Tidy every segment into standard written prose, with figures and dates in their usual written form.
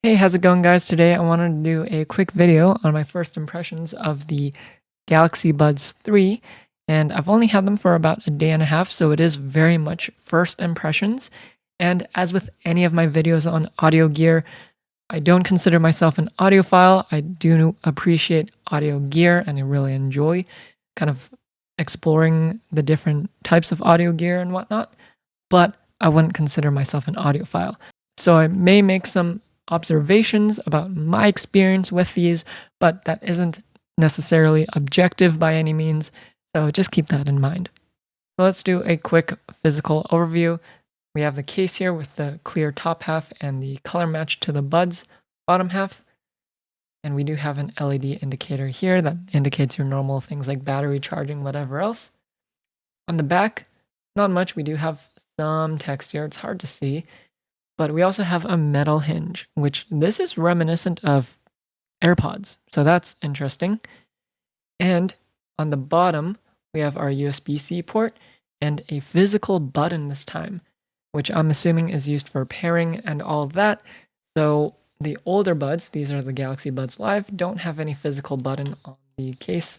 Hey, how's it going, guys? Today I wanted to do a quick video on my first impressions of the Galaxy Buds 3, and I've only had them for about a day and a half, so it is very much first impressions. And as with any of my videos on audio gear, I don't consider myself an audiophile. I do appreciate audio gear and I really enjoy kind of exploring the different types of audio gear and whatnot, but I wouldn't consider myself an audiophile. So I may make some observations about my experience with these, but that isn't necessarily objective by any means. So just keep that in mind. So let's do a quick physical overview. We have the case here with the clear top half and the color match to the buds bottom half. And we do have an LED indicator here that indicates your normal things like battery charging, whatever else. On the back, not much. We do have some text here. It's hard to see. But we also have a metal hinge, which this is reminiscent of AirPods. So that's interesting. And on the bottom, we have our USB-C port and a physical button this time, which I'm assuming is used for pairing and all of that. So the older buds, these are the Galaxy Buds Live, don't have any physical button on the case,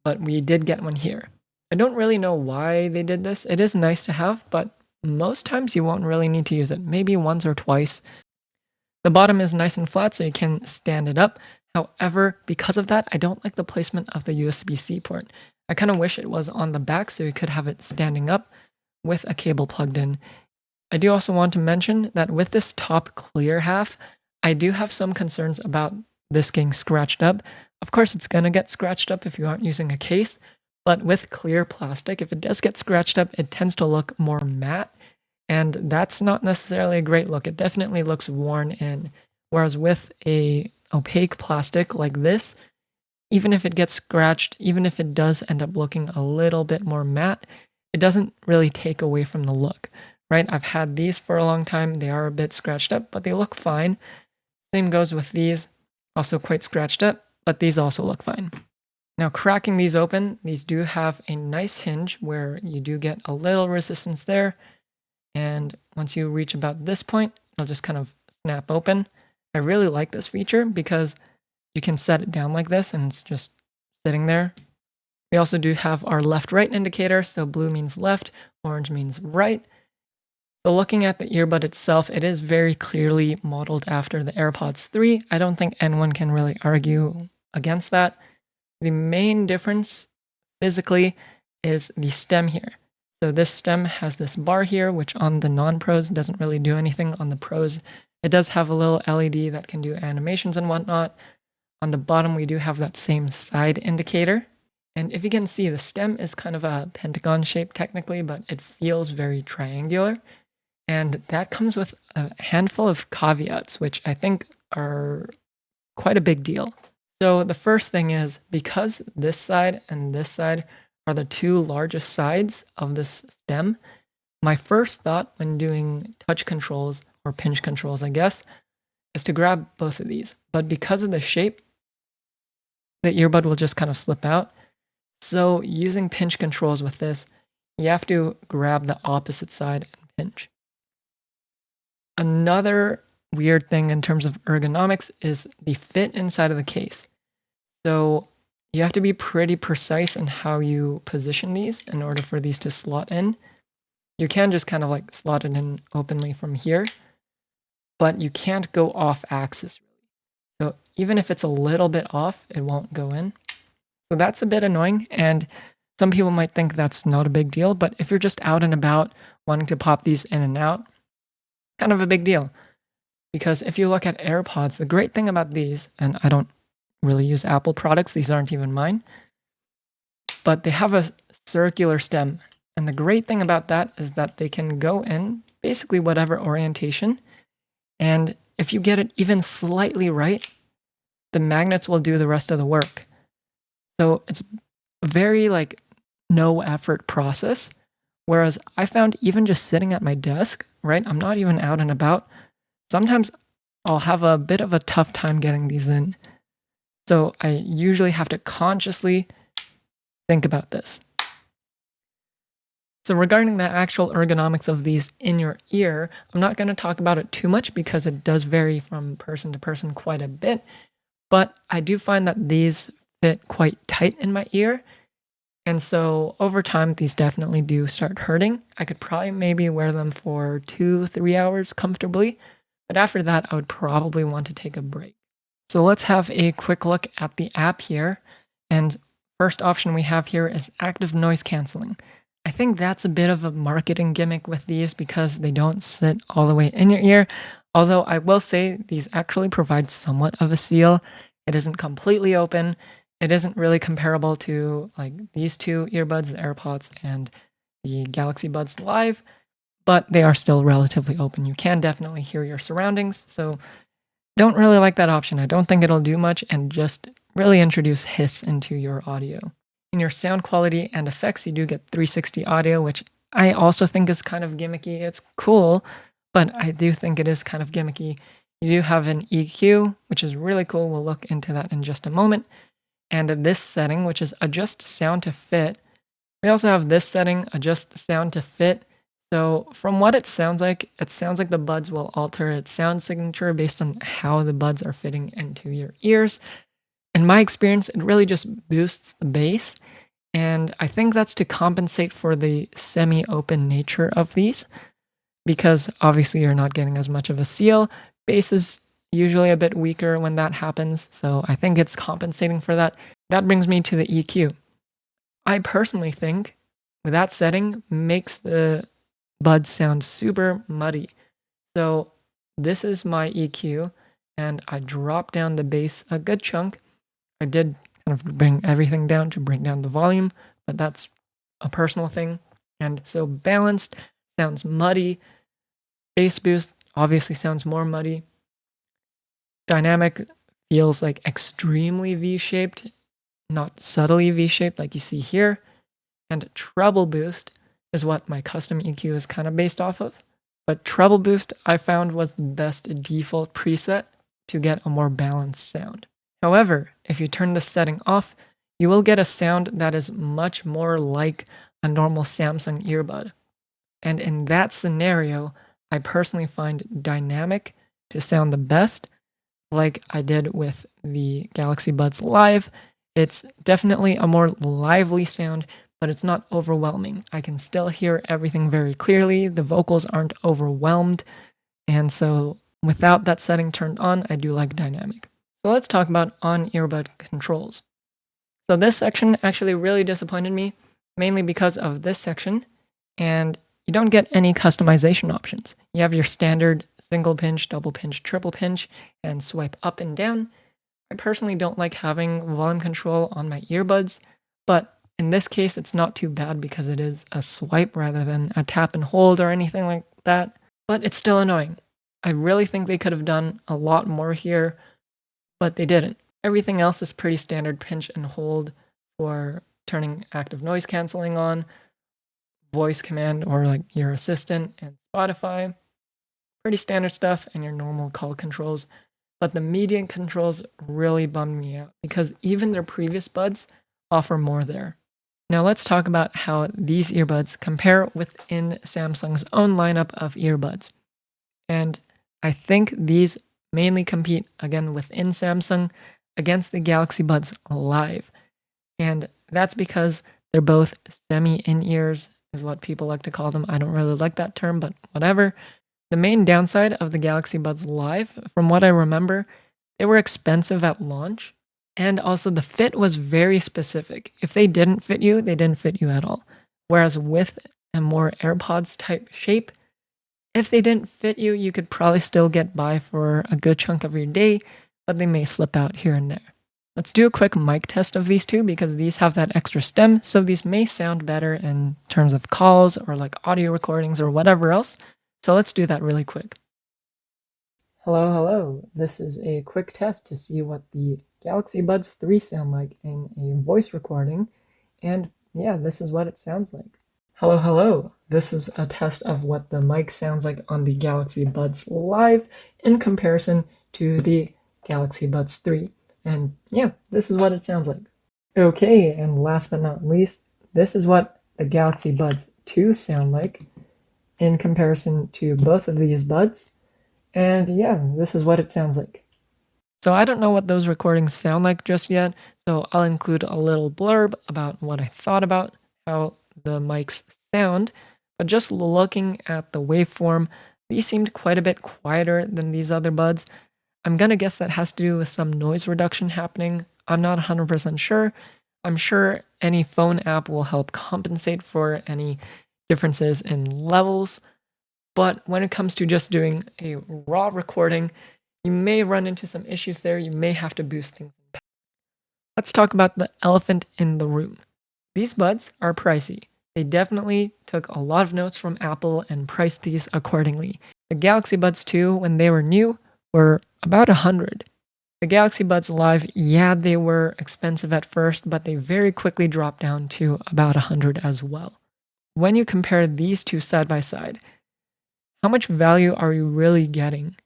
but we did get one here. I don't really know why they did this. It is nice to have, but most times you won't really need to use it. Maybe once or twice. The bottom is nice and flat, so you can stand it up. However, because of that, I don't like the placement of the USB-C port. I kind of wish it was on the back so you could have it standing up with a cable plugged in. I do also want to mention that with this top clear half, I do have some concerns about this getting scratched up. Of course, it's going to get scratched up if you aren't using a case, but with clear plastic, if it does get scratched up, it tends to look more matte, and that's not necessarily a great look. It definitely looks worn in, whereas with a opaque plastic like this, even if it gets scratched, even if it does end up looking a little bit more matte, it doesn't really take away from the look, right? I've had these for a long time. They are a bit scratched up, but they look fine. Same goes with these, also quite scratched up, but these also look fine. Now, cracking these open, these do have a nice hinge where you do get a little resistance there. And once you reach about this point, it'll just kind of snap open. I really like this feature because you can set it down like this and it's just sitting there. We also do have our left-right indicator. So blue means left, orange means right. So looking at the earbud itself, it is very clearly modeled after the AirPods 3. I don't think anyone can really argue against that. The main difference physically is the stem here. So this stem has this bar here, which on the non-pros doesn't really do anything. On the pros, it does have a little LED that can do animations and whatnot. On the bottom, we do have that same side indicator. And if you can see, the stem is kind of a pentagon shape technically, but it feels very triangular. And that comes with a handful of caveats, which I think are quite a big deal. So the first thing is, because this side and this side are the two largest sides of this stem, my first thought when doing touch controls or pinch controls, I guess, is to grab both of these. But because of the shape, the earbud will just kind of slip out. So using pinch controls with this, you have to grab the opposite side and pinch. Another weird thing in terms of ergonomics is the fit inside of the case. So you have to be pretty precise in how you position these in order for these to slot in. You can just kind of like slot it in openly from here, but you can't go off axis. So even if it's a little bit off, it won't go in. So that's a bit annoying, and some people might think that's not a big deal, but if you're just out and about wanting to pop these in and out, kind of a big deal. Because if you look at AirPods, the great thing about these, and I don't really use Apple products, these aren't even mine, but they have a circular stem. And the great thing about that is that they can go in basically whatever orientation. And if you get it even slightly right, the magnets will do the rest of the work. So it's a very like no effort process. Whereas I found even just sitting at my desk, right? I'm not even out and about. Sometimes I'll have a bit of a tough time getting these in. So I usually have to consciously think about this. So regarding the actual ergonomics of these in your ear, I'm not going to talk about it too much because it does vary from person to person quite a bit, but I do find that these fit quite tight in my ear. And so over time, these definitely do start hurting. I could probably maybe wear them for 2, 3 hours comfortably, but after that, I would probably want to take a break. So let's have a quick look at the app here. And first option we have here is active noise canceling. I think that's a bit of a marketing gimmick with these because they don't sit all the way in your ear. Although I will say these actually provide somewhat of a seal. It isn't completely open. It isn't really comparable to like these two earbuds, the AirPods and the Galaxy Buds Live, but they are still relatively open. You can definitely hear your surroundings. So don't really like that option. I don't think it'll do much and just really introduce hiss into your audio. In your sound quality and effects, you do get 360 audio, which I also think is kind of gimmicky. It's cool, but I do think it is kind of gimmicky. You do have an EQ, which is really cool. We'll look into that in just a moment. And this setting, which is adjust sound to fit. We also have this setting, adjust sound to fit. So from what it sounds like the buds will alter its sound signature based on how the buds are fitting into your ears. In my experience, it really just boosts the bass. And I think that's to compensate for the semi-open nature of these, because obviously you're not getting as much of a seal. Bass is usually a bit weaker when that happens, so I think it's compensating for that. That brings me to the EQ. I personally think with that setting makes the buds sound super muddy. So this is my EQ, and I dropped down the bass a good chunk. I did kind of bring everything down to bring down the volume, but that's a personal thing. And so balanced sounds muddy. Bass boost obviously sounds more muddy. Dynamic feels like extremely V-shaped, not subtly V-shaped like you see here. And treble boost is what my custom EQ is kind of based off of. But treble boost I found was the best default preset to get a more balanced sound. However, if you turn this setting off, you will get a sound that is much more like a normal Samsung earbud. And in that scenario, I personally find dynamic to sound the best, like I did with the Galaxy Buds Live. It's definitely a more lively sound, but it's not overwhelming. I can still hear everything very clearly. The vocals aren't overwhelmed. And so without that setting turned on, I do like dynamic. So let's talk about on-earbud controls. So this section actually really disappointed me, mainly because of this section, and you don't get any customization options. You have your standard single pinch, double pinch, triple pinch, and swipe up and down. I personally don't like having volume control on my earbuds, but in this case, it's not too bad because it is a swipe rather than a tap and hold or anything like that, but it's still annoying. I really think they could have done a lot more here, but they didn't. Everything else is pretty standard pinch and hold for turning active noise canceling on, voice command or like your assistant and Spotify. Pretty standard stuff and your normal call controls. But the media controls really bummed me out because even their previous buds offer more there. Now let's talk about how these earbuds compare within Samsung's own lineup of earbuds. And I think these mainly compete again within Samsung against the Galaxy Buds Live. And that's because they're both semi-in-ears is what people like to call them. I don't really like that term, but whatever. The main downside of the Galaxy Buds Live, from what I remember, they were expensive at launch. And also the fit was very specific. If they didn't fit you, they didn't fit you at all. Whereas with a more AirPods type shape, if they didn't fit you, you could probably still get by for a good chunk of your day, but they may slip out here and there. Let's do a quick mic test of these two because these have that extra stem, so these may sound better in terms of calls or like audio recordings or whatever else. So let's do that really quick. Hello, hello. This is a quick test to see what the Galaxy Buds 3 sound like in a voice recording. And yeah, this is what it sounds like. Hello, hello. This is a test of what the mic sounds like on the Galaxy Buds Live in comparison to the Galaxy Buds 3. And yeah, this is what it sounds like. Okay, and last but not least, this is what the Galaxy Buds 2 sound like in comparison to both of these buds. And yeah, this is what it sounds like. So I don't know what those recordings sound like just yet, so I'll include a little blurb about what I thought about how the mics sound. But just looking at the waveform, these seemed quite a bit quieter than these other buds. I'm gonna guess that has to do with some noise reduction happening. I'm not 100% sure. I'm sure any phone app will help compensate for any differences in levels. But when it comes to just doing a raw recording, you may run into some issues there. You may have to boost things. Let's talk about the elephant in the room. These buds are pricey. They definitely took a lot of notes from Apple and priced these accordingly. The Galaxy Buds 2, when they were new, were about 100. The Galaxy Buds Live, yeah, they were expensive at first, but they very quickly dropped down to about 100 as well. When you compare these two side by side, how much value are you really getting?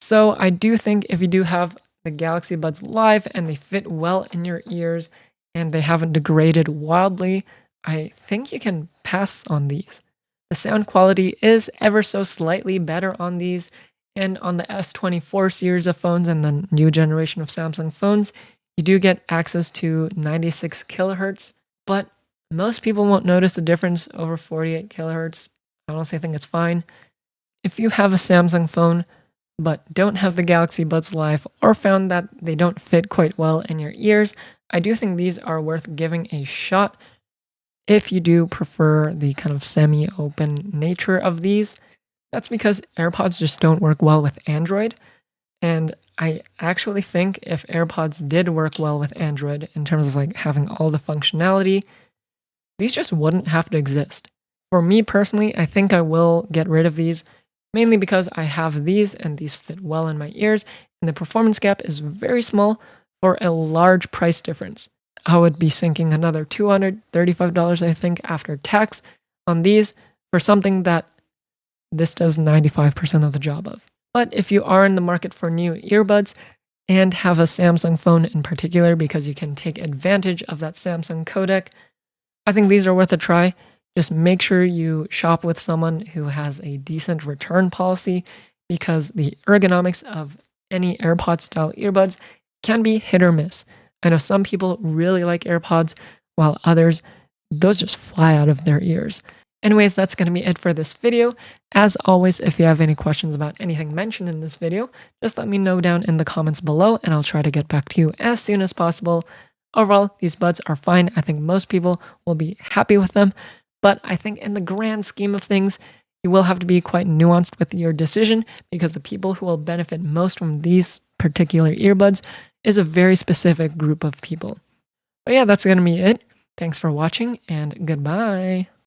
So I do think if you do have the Galaxy Buds Live and they fit well in your ears and they haven't degraded wildly, I think you can pass on these. The sound quality is ever so slightly better on these, and on the S24 series of phones and the new generation of Samsung phones, you do get access to 96 kilohertz, but most people won't notice the difference over 48 kilohertz. I honestly think it's fine. If you have a Samsung phone but don't have the Galaxy Buds Live or found that they don't fit quite well in your ears, I do think these are worth giving a shot if you do prefer the kind of semi-open nature of these. That's because AirPods just don't work well with Android. And I actually think if AirPods did work well with Android in terms of like having all the functionality, these just wouldn't have to exist. For me personally, I think I will get rid of these mainly because I have these and these fit well in my ears, and the performance gap is very small for a large price difference. I would be sinking another $235, I think, after tax on these for something that this does 95% of the job of. But if you are in the market for new earbuds and have a Samsung phone in particular because you can take advantage of that Samsung codec, I think these are worth a try. Just make sure you shop with someone who has a decent return policy because the ergonomics of any AirPod style earbuds can be hit or miss. I know some people really like AirPods, while others, those just fly out of their ears. Anyways, that's going to be it for this video. As always, if you have any questions about anything mentioned in this video, just let me know down in the comments below and I'll try to get back to you as soon as possible. Overall, these buds are fine. I think most people will be happy with them. But I think in the grand scheme of things, you will have to be quite nuanced with your decision because the people who will benefit most from these particular earbuds is a very specific group of people. But yeah, that's going to be it. Thanks for watching and goodbye.